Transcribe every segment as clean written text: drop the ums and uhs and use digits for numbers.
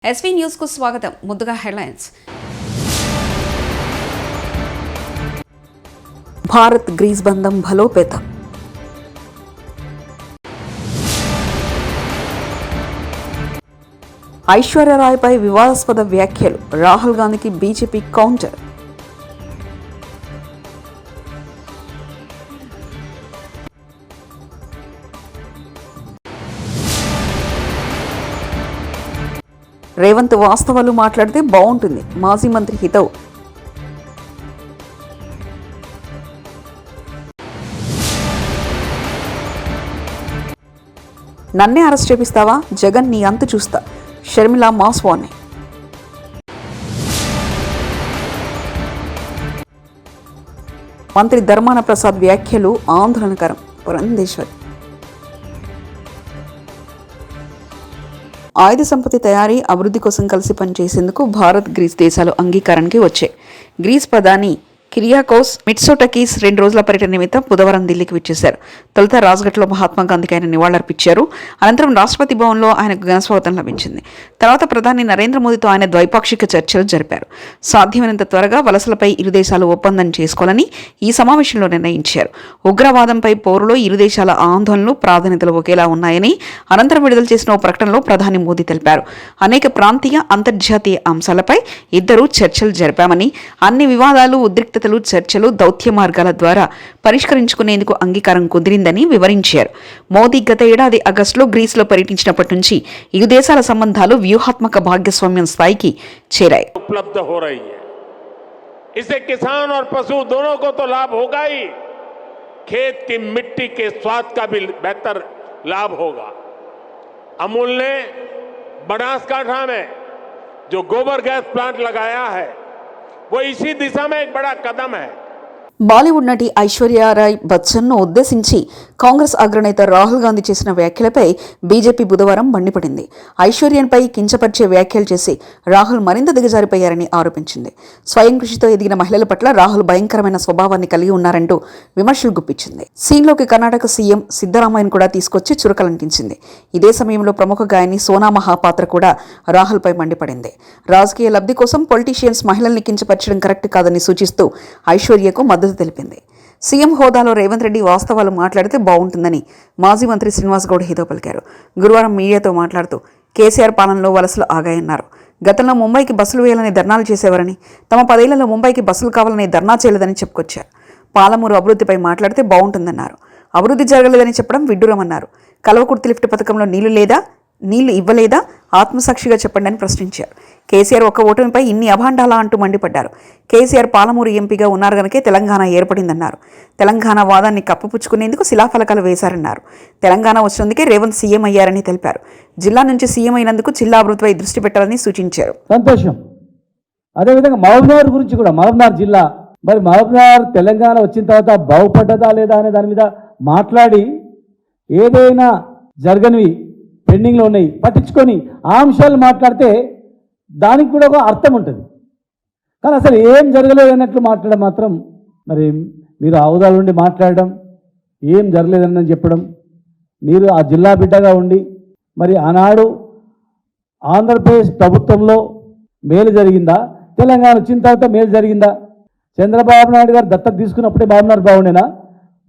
SV news కు స్వాగతం. ముందుగా హెడ్లైన్స్. భారత్ గ్రీస్ బంధం బలోపేతం. ఐశ్వర్యరాయ్పై వివాదాస్పద వ్యాఖ్యలు, రాహుల్ గాంధీకి బీజేపీ కౌంటర్. రేవంత్ వాస్తవాలు మాట్లాడితే బాగుంటుంది, మాజీ మంత్రి హితవు. నన్నే అరెస్ట్ చేపిస్తావా, జగన్ నీ అంతు చూస్తా, షర్మిల మాస్ వార్నింగ్. మంత్రి ధర్మాన ప్రసాద్ వ్యాఖ్యలు ఆందోళనకరం, పురంధేశ్వరి. ఆయుధ సంపత్తి తయారీ, అభివృద్ధి కోసం కలిసి పనిచేసేందుకు భారత్, గ్రీస్ దేశాలు అంగీకారానికి వచ్చాయి. గ్రీస్ ప్రధాని కిరియాకోస్ మిట్సోటకీస్ 2 రోజుల పర్యటన నిమిత్తం బుధవారం ఢిల్లీకి విచ్చేశారు. తొలుత రాజ్ఘట్లో మహాత్మా గాంధీకి ఆయన నివాళులర్పించారు. అనంతరం రాష్ట్రపతి భవన్లో ఆయనకు ఘనస్వాగతం లభించింది. తర్వాత ప్రధాని నరేంద్ర మోదీతో ఆయన ద్వైపాక్షిక చర్చలు జరిపారు. సాధ్యమైనంత త్వరగా వలసలపై ఇరు దేశాలు ఒప్పందం చేసుకోవాలని ఈ సమావేశంలో నిర్ణయించారు. ఉగ్రవాదంపై పోరులో ఇరు దేశాల ఆందోళనలు, ప్రాధాన్యతలు ఒకేలా ఉన్నాయని అనంతరం విడుదల చేసిన ఓ ప్రకటనలో ప్రధాని మోదీ తెలిపారు. అనేక ప్రాంతీయ, అంతర్జాతీయ అంశాలపై ఇద్దరూ చర్చలు జరిపామని, అన్ని వివాదాలు, ఉద్రిక్త చర్చలు, దౌత్య మార్గాల ద్వారా పరిష్కరించుకునేందుకు అంగీకారం కుదిరిందని వివరించారు. మోదీ గత ఏడాది ఆగస్టులో గ్రీస్లో పర్యటించినప్పటి నుంచి ఇరు దేశాల సంబంధాలు వ్యూహాత్మక భాగస్వామ్యం స్థాయికి చేరాయి. इससे किसान और पशु दोनों को तो लाभ होगा ही, खेत की मिट्टी के स्वाद का भी बेहतर लाभ होगा. अमूल ने बनासकांठा में जो गोबर गैस प्लांट लगाया है वो इसी दिशा में एक बड़ा कदम है. బాలీవుడ్ నటి ఐశ్వర్యరాయ్ బచ్చన్ను ఉద్దేశించి కాంగ్రెస్ అగ్రనేత రాహుల్ గాంధీ చేసిన వ్యాఖ్యలపై బీజేపీ బుధవారం మండిపడింది. ఐశ్వర్యపై కించపరిచే వ్యాఖ్యలు చేసి రాహుల్ మరింత దిగజారిపోయారని ఆరోపించింది. స్వయం కృషితో ఎదిగిన మహిళల పట్ల రాహుల్ భయంకరమైన స్వభావాన్ని కలిగి ఉన్నారంటూ విమర్శలు గుప్పించింది. సీన్లోకి కర్ణాటక సీఎం సిద్ధరామయ్యను కూడా తీసుకొచ్చి చురకలంటించింది. ఇదే సమయంలో ప్రముఖ గాయని సోనా మహాపాత్ర కూడా రాహుల్పై మండిపడింది. రాజకీయ లబ్ధి కోసం పొలిటీషియన్స్ మహిళల్ని కించపరచడం కరెక్ట్ కాదని సూచిస్తూ ఐశ్వర్యకు మద్దతు తెలిపింది. సీఎం హోదాలో రేవంత్ రెడ్డి వాస్తవాలు మాట్లాడితే బాగుంటుందని మాజీ మంత్రి శ్రీనివాస్ గౌడ్ హితవు పలికారు. గురువారం మీడియాతో మాట్లాడుతూ కేసీఆర్ పాలనలో వలసలు ఆగాయన్నారు. గతంలో ముంబైకి బస్సులు వేయాలని ధర్నాలు చేసేవారని, తమ 10 ఏళ్లలో ముంబైకి బస్సులు కావాలని ధర్నా చేయలేదని చెప్పుకొచ్చారు. పాలమూరు అభివృద్ధిపై మాట్లాడితే బాగుంటుందన్నారు. అభివృద్ధి జరగలేదని చెప్పడం విడ్డూరమన్నారు. కల్వకుర్తి లిఫ్ట్ పథకంలో నీళ్లు ఇవ్వలేదా, ఆత్మసాక్షిగా చెప్పండి అని ప్రశ్నించారు. కేసీఆర్ ఒక్క ఓటమిపై ఇన్ని అభాండాలా అంటూ మండిపడ్డారు. కేసీఆర్ పాలమూరు ఎంపీగా ఉన్నారు గనకే తెలంగాణ ఏర్పడిందన్నారు. తెలంగాణ వాదాన్ని కప్పుపుచ్చుకునేందుకు శిలాఫలకాలు వేశారన్నారు. తెలంగాణ వచ్చినందుకే రేవంత్ సీఎం అయ్యారని తెలిపారు. జిల్లా నుంచి సీఎం అయినందుకు జిల్లా అభివృద్ధిపై దృష్టి పెట్టాలని సూచించారు. సంతోషం. అదేవిధంగా మహబూబ్నగర్ గురించి కూడా, మహబూబ్నగర్ జిల్లా, మరి మహబూబ్నగర్ తెలంగాణ వచ్చిన తర్వాత బాగుపడ్డదా లేదా అనే దాని మీద మాట్లాడి ఏదైనా జరగనివి పెండింగ్లో ఉన్నాయి పట్టించుకొని ఆ అంశాలు మాట్లాడితే దానికి కూడా ఒక అర్థం ఉంటుంది. కానీ అసలు ఏం జరగలేదు అన్నట్లు మాట్లాడడం మాత్రం, మరి మీరు ఆవుదాల నుండి మాట్లాడడం, ఏం జరగలేదని చెప్పడం, మీరు ఆ జిల్లా బిడ్డగా ఉండి మరి ఆనాడు ఆంధ్రప్రదేశ్ ప్రభుత్వంలో మేలు జరిగిందా, తెలంగాణ వచ్చిన తర్వాత మేలు జరిగిందా? చంద్రబాబు నాయుడు గారు దత్తత తీసుకున్నప్పుడే బాబునాడు బాగుండేనా?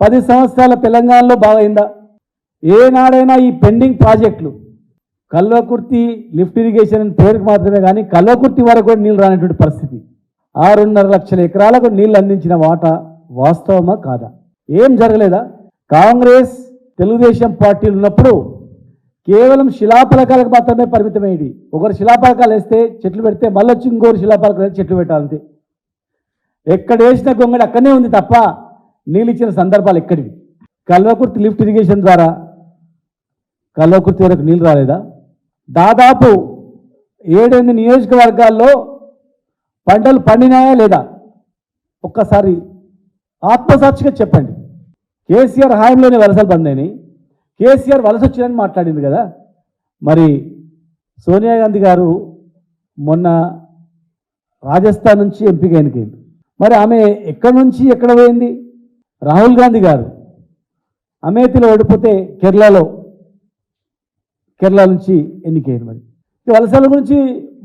10 సంవత్సరాల తెలంగాణలో బాగైందా? ఏనాడైనా ఈ పెండింగ్ ప్రాజెక్టులు, కల్వకుర్తి లిఫ్ట్ ఇరిగేషన్ అని పేరుకు మాత్రమే కానీ కల్వకుర్తి వరకు కూడా నీళ్ళు రానటువంటి పరిస్థితి, 6.5 లక్షల ఎకరాలకు నీళ్లు అందించిన వాటా వాస్తవమా కాదా? ఏం జరగలేదా? కాంగ్రెస్, తెలుగుదేశం పార్టీలు ఉన్నప్పుడు కేవలం శిలాఫలకాలకు మాత్రమే పరిమితమయ్యేది. ఒకరు శిలాఫలకాలు వేస్తే చెట్లు పెడితే మళ్ళీ వచ్చి ఇంకోరు శిలాఫలకాలు చెట్లు పెట్టాలంతే. ఎక్కడ వేసిన గొంగడి అక్కడనే ఉంది తప్ప నీళ్ళు ఇచ్చిన సందర్భాలు ఎక్కడివి? కల్వకుర్తి లిఫ్ట్ ఇరిగేషన్ ద్వారా కల్వకుర్తి వరకు నీళ్ళు రాలేదా? దాదాపు 7-8 నియోజకవర్గాల్లో పంటలు పండినాయా లేదా? ఒక్కసారి ఆత్మసాక్షిగా చెప్పండి. కేసీఆర్ హాయంలోనే వలసలు బందైనాయి, కేసీఆర్ వలస వచ్చిందని మాట్లాడింది కదా. మరి సోనియా గాంధీ గారు మొన్న రాజస్థాన్ నుంచి ఎంపీగా ఎన్నికైంది. మరి ఆమె ఎక్కడి నుంచి ఎక్కడ పోయింది? రాహుల్ గాంధీ గారు అమేథీలో ఓడిపోతే కేరళ నుంచి ఎన్నికైంది. మరి వలసల గురించి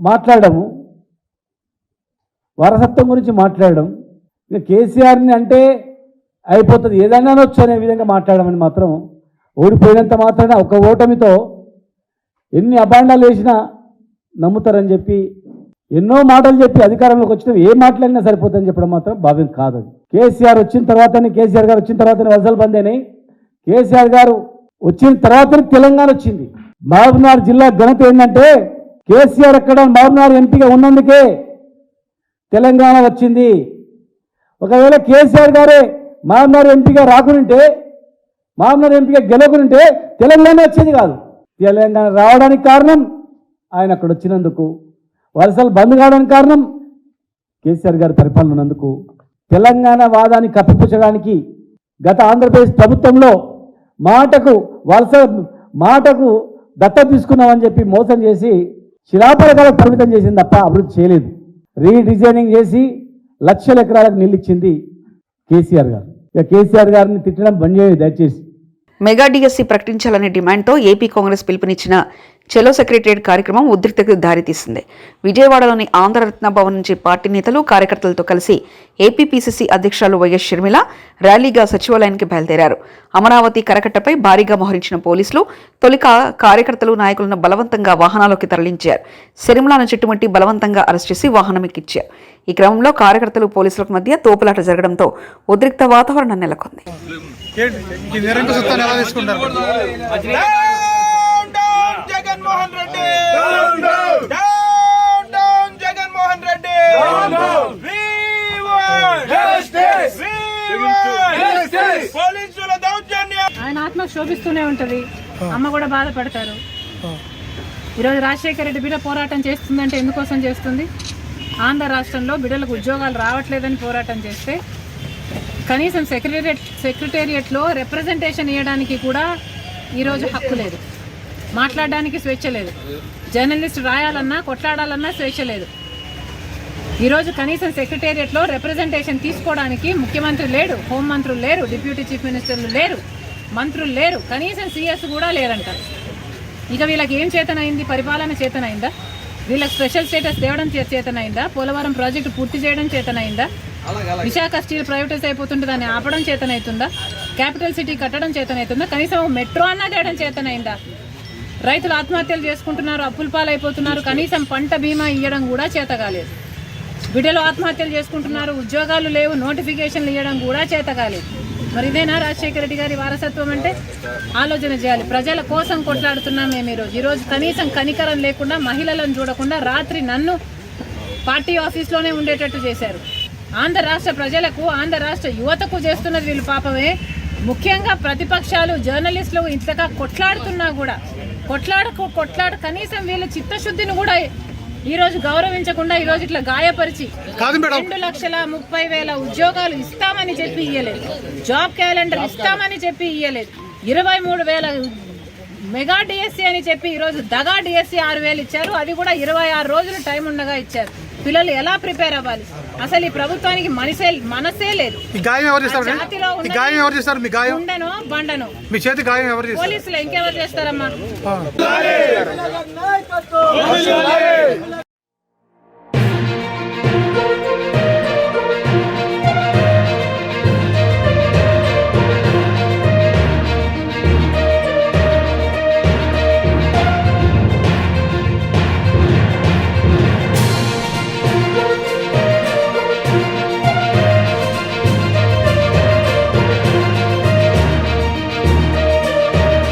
మాట్లాడము, వారసత్వం గురించి మాట్లాడడం, ఇక కేసీఆర్ని అంటే అయిపోతుంది ఏదైనా అనొచ్చు అనే విధంగా మాట్లాడమని మాత్రం ఓడిపోయినంత మాత్రాన ఒక ఓటమితో ఎన్ని అభాండాలు వేసినా నమ్ముతారని చెప్పి ఎన్నో మాటలు చెప్పి అధికారంలోకి వచ్చిన ఏ మాట్లాడినా సరిపోతుందని చెప్పడం మాత్రం భావ్యం కాదు. అది కేసీఆర్ గారు వచ్చిన తర్వాతనే వలసలు బంద్ అయినాయి. కేసీఆర్ గారు వచ్చిన తర్వాతనే తెలంగాణ వచ్చింది. మహబూబ్నగర్ జిల్లా ఘనత ఏంటంటే కేసీఆర్ అక్కడ మహబూబ్నగర్ ఎంపీగా ఉన్నందుకే తెలంగాణ వచ్చింది. ఒకవేళ కేసీఆర్ గారే మహబూబ్నగర్ ఎంపీగా రాకుంటే, మహబూబ్నగర్ ఎంపీగా గెలవకుంటే తెలంగాణ వచ్చేది కాదు. తెలంగాణ రావడానికి కారణం ఆయన అక్కడ వచ్చినందుకు, వలసలు బంద్ కావడానికి కారణం కేసీఆర్ గారి పరిపాలన ఉన్నందుకు. తెలంగాణ వాదాన్ని కప్పిపుచ్చడానికి గత ఆంధ్రప్రదేశ్ ప్రభుత్వంలో మాటకు దత్తత తీసుకున్నామని చెప్పి మోసం చేసి శిలాపలకాలకు పరిమితం చేసింది తప్ప అభివృద్ధి చేయలేదు. రీడిజైనింగ్ చేసి లక్షల ఎకరాలకు నిలిచింది కేసీఆర్ గారు. ఇక కేసీఆర్ గారిని తిట్టడం బంద్ చేయండి దయచేసి. మెగా డిఎస్సి ప్రకటించాలనే డిమాండ్తో ఏపీ కాంగ్రెస్ పిలుపునిచ్చిన చెలో సెక్రటరియట్ కార్యక్రమం ఉద్రిక్తతకు దారితీసింది. విజయవాడలోని ఆంధ్రరత్న భవన్ నుంచి పార్టీ నేతలు కార్యకర్తలతో కలిసి ఏపీపీసీసీ అధ్యక్షురాలు వైఎస్ షర్మిల ర్యాలీగా సచివాలయానికి బయలుదేరారు. అమరావతి కరకట్టపై భారీగా మోహరించిన పోలీసులు తొలిక కార్యకర్తలు నాయకులను బలవంతంగా వాహనాల్లోకి తరలించారు. షర్మిలను చుట్టుముట్టి బలవంతంగా అరెస్ట్ చేసి వాహనం ఎక్కించారు. ఈ క్రమంలో కార్యకర్తలు పోలీసులకు మధ్య తోపులాట జరగడంతో ఉద్రిక్త వాతావరణం నెలకొంది. జగన్మోహన్ రెడ్డి డౌన్ జగన్మోహన్ రెడ్డి పోలీసుల దౌర్జన్యం. ఆయన ఆత్మ శోభిస్తూనే ఉంటది, అమ్మ కూడా బాధపడతారు. ఈరోజు రాజశేఖర రెడ్డి బిడ్డ పోరాటం చేస్తుందంటే ఎందుకోసం చేస్తుంది? ఆంధ్ర రాష్ట్రంలో బిడ్డలకు ఉద్యోగాలు రావట్లేదని పోరాటం చేస్తే కనీసం సెక్రటేరియట్లో రిప్రజెంటేషన్ ఇవ్వడానికి కూడా ఈరోజు హక్కు లేదు, మాట్లాడడానికి స్వేచ్ఛ లేదు, జర్నలిస్ట్ రాయాలన్నా కొట్లాడాలన్నా స్వేచ్ఛ లేదు. ఈరోజు కనీసం సెక్రటేరియట్లో రిప్రజెంటేషన్ తీసుకోవడానికి ముఖ్యమంత్రి లేడు, హోంమంత్రులు లేరు, డిప్యూటీ చీఫ్ మినిస్టర్లు లేరు, మంత్రులు లేరు, కనీసం సీఎస్ కూడా లేరంట. ఇక వీళ్ళకి ఏం చేతనైంది? పరిపాలన చేతనైందా? వీళ్ళకి స్పెషల్ స్టేటస్ తేవడం చేతనైందా? పోలవరం ప్రాజెక్టు పూర్తి చేయడం చేతనైందా? విశాఖ స్టీల్ ప్రైవేటైజ్ అయిపోతుంటే దాన్ని ఆపడం చేతనైతుందా? క్యాపిటల్ సిటీ కట్టడం చేతనైతుందా? కనీసం మెట్రో అన్నా చేయడం చేతనైందా? రైతులు ఆత్మహత్యలు చేసుకుంటున్నారు, అప్పుల పాలైపోతున్నారు, కనీసం పంట బీమా ఇవ్వడం కూడా చేత కాలేదు. బిడ్డలు ఆత్మహత్యలు చేసుకుంటున్నారు, ఉద్యోగాలు లేవు, నోటిఫికేషన్లు ఇవ్వడం కూడా చేత కాలేదు. మరి ఇదేనా రాజశేఖర రెడ్డి గారి వారసత్వం అంటే? ఆలోచన చేయాలి. ప్రజల కోసం కొట్లాడుతున్నాం మేము ఈరోజు కనీసం కనికరం లేకుండా, మహిళలను చూడకుండా రాత్రి నన్ను పార్టీ ఆఫీస్లోనే ఉండేటట్టు చేశారు. ఆంధ్ర రాష్ట్ర ప్రజలకు, ఆంధ్ర రాష్ట్ర యువతకు చేస్తున్నది వీళ్ళు పాపమే. ముఖ్యంగా ప్రతిపక్షాలు, జర్నలిస్టులు ఇంతగా కొట్లాడుతున్నా కూడా కొట్లాడు కనీసం వీళ్ళ చిత్తశుద్ధిని కూడా ఈరోజు గౌరవించకుండా ఈరోజు ఇట్లా గాయపరిచి 2,30,000 ఉద్యోగాలు ఇస్తామని చెప్పి ఇయ్యలేదు, జాబ్ క్యాలెండర్ ఇస్తామని చెప్పి ఇయ్యలేదు, 23,000 మెగా డిఎస్సీ అని చెప్పి ఈరోజు దగా డిఎస్సీ 6,000 ఇచ్చారు. అది కూడా 26 రోజులు టైం ఉండగా ఇచ్చారు. పిల్లలు ఎలా ప్రిపేర్ అవ్వాలి? అసలు ఈ ప్రభుత్వానికి మనసే లేదు. ఉండను బండను పోలీసులు ఇంకెవరు చేస్తారమ్మా?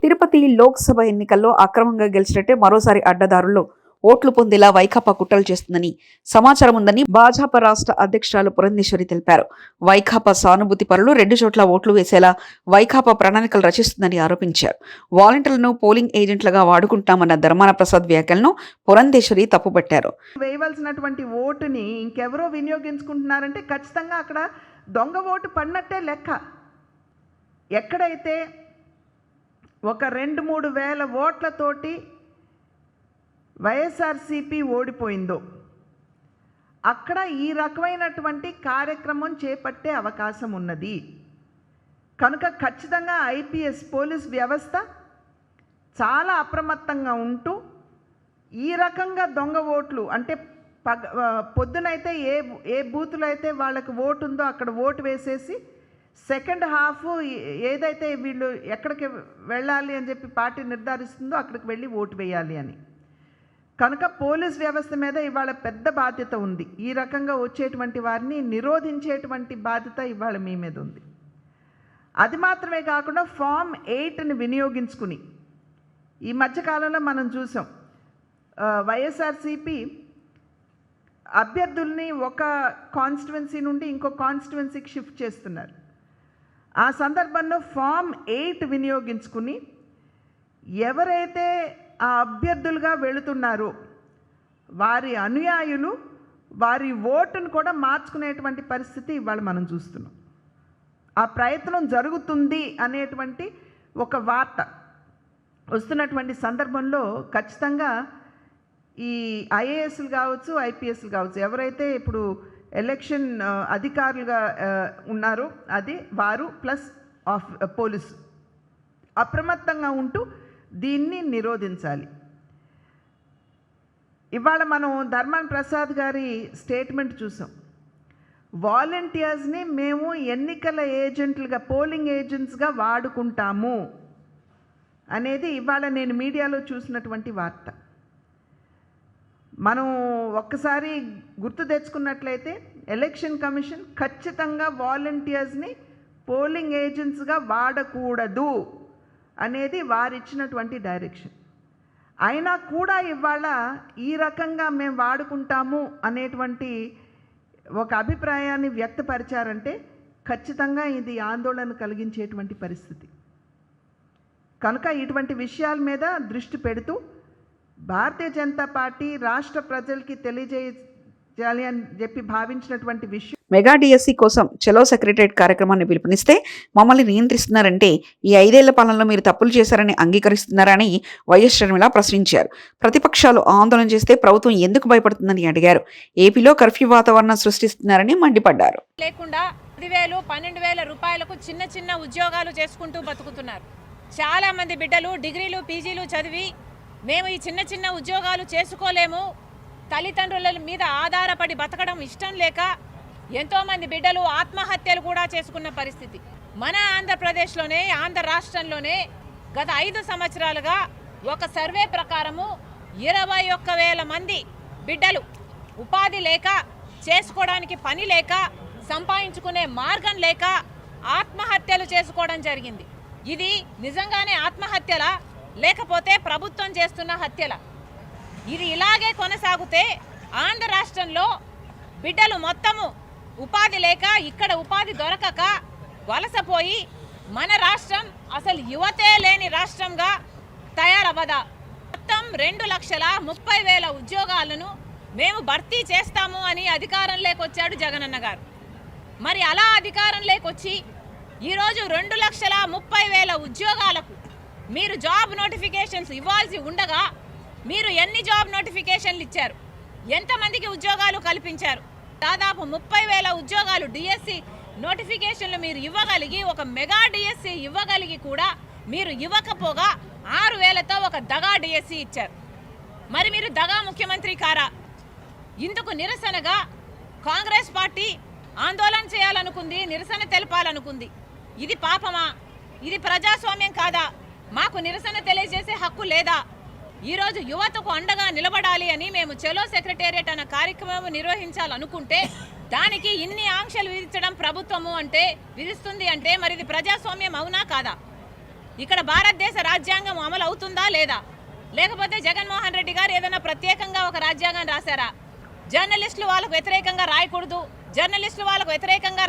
తిరుపతి లోక్సభ ఎన్నికల్లో అక్రమంగా గెలిచినట్టే మరోసారి అడ్డదారుల్లో ఓట్లు పొందేలా వైకాపా కుట్రలు చేస్తుందని సమాచారం ఉందని భాజపా రాష్ట్ర అధ్యక్షురాలు పురంధేశ్వరి తెలిపారు. వైకాపా సానుభూతి పరులు 2 చోట్ల ఓట్లు వేసేలా వైకాపా ప్రణాళికలు రచిస్తుందని ఆరోపించారు. వాలంటీర్లను పోలింగ్ ఏజెంట్లుగా వాడుకుంటామన్న ధర్మాన ప్రసాద్ వ్యాఖ్యలను పురంధేశ్వరి తప్పుపట్టారు. వేయవలసినటువంటి ఓటుని ఇంకెవరో వినియోగించుకుంటున్నారంటే ఖచ్చితంగా అక్కడ దొంగ ఓటు పడినట్టే లెక్క. ఎక్కడైతే ఒక 2-3 వేల ఓట్లతోటి వైఎస్ఆర్సీపీ ఓడిపోయిందో అక్కడ ఈ రకమైనటువంటి కార్యక్రమం చేపట్టే అవకాశం ఉన్నది. కనుక ఖచ్చితంగా ఐపీఎస్ పోలీస్ వ్యవస్థ చాలా అప్రమత్తంగా ఉంటూ ఈ రకంగా దొంగ ఓట్లు అంటే పొద్దునైతే ఏ బూతులో అయితే వాళ్ళకి ఓటు ఉందో అక్కడ ఓటు వేసేసి సెకండ్ హాఫ్ ఏదైతే వీళ్ళు ఎక్కడికి వెళ్ళాలి అని చెప్పి పార్టీ నిర్ధారిస్తుందో అక్కడికి వెళ్ళి ఓటు వేయాలి అని. కనుక పోలీస్ వ్యవస్థ మీద ఇవాళ పెద్ద బాధ్యత ఉంది. ఈ రకంగా వచ్చేటువంటి వారిని నిరోధించేటువంటి బాధ్యత ఇవాళ మీ మీద ఉంది. అది మాత్రమే కాకుండా ఫామ్ 8ని వినియోగించుకుని ఈ మధ్యకాలంలో మనం చూసాం వైఎస్ఆర్సీపీ అభ్యర్థుల్ని ఒక కాన్స్టిట్యువెన్సీ నుండి ఇంకో కాన్స్టిట్యువెన్సీకి షిఫ్ట్ చేస్తున్నారు. ఆ సందర్భంలో ఫామ్ 8 వినియోగించుకుని ఎవరైతే ఆ అభ్యర్థులుగా వెళుతున్నారో వారి అనుయాయులు వారి ఓటును కూడా మార్చుకునేటువంటి పరిస్థితి ఇవాళ మనం చూస్తున్నాం. ఆ ప్రయత్నం జరుగుతుంది అనేటువంటి ఒక వార్త వస్తున్నటువంటి సందర్భంలో ఖచ్చితంగా ఈ ఐఏఎస్లు కావచ్చు, ఐపీఎస్లు కావచ్చు, ఎవరైతే ఇప్పుడు ఎలక్షన్ అధికారులుగా ఉన్నారో అది వారు ప్లస్ పోలీసు అప్రమత్తంగా ఉంటూ దీన్ని నిరోధించాలి. ఇవాళ మనం ధర్మాన ప్రసాద్ గారి స్టేట్మెంట్ చూసాం. వాలంటీర్స్ని మేము ఎన్నికల ఏజెంట్లుగా పోలింగ్ ఏజెంట్స్గా వాడుకుంటాము అనేది ఇవాళ నేను మీడియాలో చూసినటువంటి వార్త. మనం ఒక్కసారి గుర్తు తెచ్చుకున్నట్లయితే ఎలక్షన్ కమిషన్ ఖచ్చితంగా వాలంటీర్స్ని పోలింగ్ ఏజెంట్స్గా వాడకూడదు అనేది వారిచ్చినటువంటి డైరెక్షన్. అయినా కూడా ఇవాళ ఈ రకంగా మేము వాడుకుంటాము అనేటువంటి ఒక అభిప్రాయాన్ని వ్యక్తపరిచారంటే ఖచ్చితంగా ఇది ఆందోళన కలిగించేటువంటి పరిస్థితి. కనుక ఇటువంటి విషయాల మీద దృష్టి పెడుతూ భారతీయ జనతా పార్టీ రాష్ట్ర ప్రజలకి తెలియజేయాలి అని చెప్పి భావించినటువంటి విషయం మెగా డిఎస్సి కోసం చలో సెక్రటరియట్ కార్యక్రమాన్ని పిలుపునిస్తే మమ్మల్ని నియంత్రిస్తున్నారంటే ఈ 5 ఏళ్ల పాలనలో మీరు తప్పులు చేశారని అంగీకరిస్తున్నారని వైఎస్ షర్మిల ప్రశ్నించారు. ప్రతిపక్షాలు ఆందోళన చేస్తే ప్రభుత్వం ఎందుకు భయపడుతుందని అడిగారు. ఏపీలో కర్ఫ్యూ వాతావరణం సృష్టిస్తున్నారని మండిపడ్డారు. లేకుండా 10,000, 12,000 రూపాయలకు చిన్న చిన్న ఉద్యోగాలు చేసుకుంటూ బతుకుతున్నారు. చాలా మంది బిడ్డలు డిగ్రీలు, పీజీలు చదివి మేము ఈ చిన్న చిన్న ఉద్యోగాలు చేసుకోలేము, తల్లిదండ్రుల మీద ఆధారపడి బతకడం ఇష్టం లేక ఎంతోమంది బిడ్డలు ఆత్మహత్యలు కూడా చేసుకున్న పరిస్థితి మన ఆంధ్రప్రదేశ్లోనే, ఆంధ్ర రాష్ట్రంలోనే గత 5 సంవత్సరాలుగా ఒక సర్వే ప్రకారము 21,000 మంది బిడ్డలు ఉపాధి లేక, చేసుకోవడానికి పని లేక, సంపాదించుకునే మార్గం లేక ఆత్మహత్యలు చేసుకోవడం జరిగింది. ఇది నిజంగానే ఆత్మహత్యలా లేకపోతే ప్రభుత్వం చేస్తున్న హత్యల? ఇది ఇలాగే కొనసాగితే ఆంధ్ర రాష్ట్రంలో బిడ్డలు మొత్తము ఉపాధి లేక, ఇక్కడ ఉపాధి దొరకక వలసపోయి మన రాష్ట్రం అసలు యువతే లేని రాష్ట్రంగా తయారవ్వదా? మొత్తం 2,30,000 ఉద్యోగాలను మేము భర్తీ చేస్తాము అని అధికారంలోకి వచ్చాడు జగనన్న గారు. మరి అలా అధికారంలోకి వచ్చి ఈరోజు 2,30,000 ఉద్యోగాలకు మీరు జాబ్ నోటిఫికేషన్స్ ఇవ్వాల్సి ఉండగా మీరు ఎన్ని జాబ్ నోటిఫికేషన్లు ఇచ్చారు? ఎంతమందికి ఉద్యోగాలు కల్పించారు? దాదాపు 30,000 ఉద్యోగాలు డిఎస్సి నోటిఫికేషన్లు మీరు ఇవ్వగలిగి, ఒక మెగా డిఎస్సి ఇవ్వగలిగి కూడా మీరు ఇవ్వకపోగా 6,000తో ఒక దగా డిఎస్సి ఇచ్చారు. మరి మీరు దగా ముఖ్యమంత్రి కారా? ఇందుకు నిరసనగా కాంగ్రెస్ పార్టీ ఆందోళన చేయాలనుకుంది, నిరసన తెలపాలనుకుంది. ఇది పాపమా? ఇది ప్రజాస్వామ్యం కాదా? మాకు నిరసన తెలియజేసే హక్కు లేదా? ఈరోజు యువతకు అండగా నిలబడాలి అని మేము చలో సెక్రటేరియట్ అన్న కార్యక్రమం నిర్వహించాలనుకుంటే దానికి ఇన్ని ఆంక్షలు విధించడం ప్రభుత్వము అంటే విధిస్తుంది అంటే మరి ఇది ప్రజాస్వామ్యం అవునా కాదా? ఇక్కడ భారతదేశ రాజ్యాంగం అమలు అవుతుందా లేదా? లేకపోతే జగన్మోహన్ రెడ్డి గారు ఏదైనా ప్రత్యేకంగా ఒక రాజ్యాంగం రాశారా? జర్నలిస్టులు వాళ్ళకు వ్యతిరేకంగా రాయకూడదు, జర్నలిస్టులు వాళ్ళకు వ్యతిరేకంగా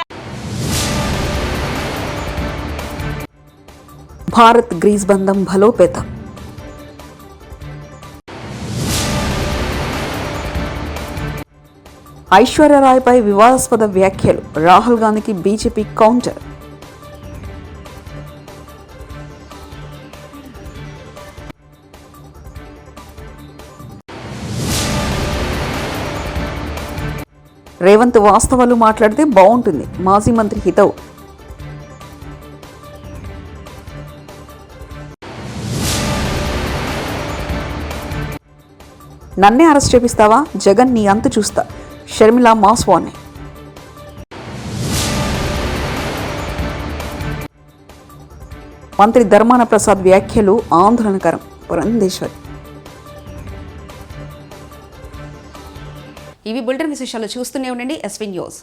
భారత్ గ్రీస్ బంధం బలోపేతం. ఐశ్వర్యరాయ్పై వివాదాస్పద వ్యాఖ్యలు, రాహుల్ గాంధీకి బీజేపీ కౌంటర్. రేవంత్ వాస్తవాలు మాట్లాడితే బాగుంటుంది, మాజీ మంత్రి హితవు. నన్నే అరెస్ట్ చేపిస్తావా? జగన్ నీ అంతు చూస్తా. Sharmila mass warning. మంత్రి ధర్మాన ప్రసాద్ వ్యాఖ్యలు ఆందోళనకరం. పురంధేశ్వరి. ఇవి బులెటిన్ విశేషాలు. చూస్తూనే ఉండండి ఎస్వీ న్యూస్.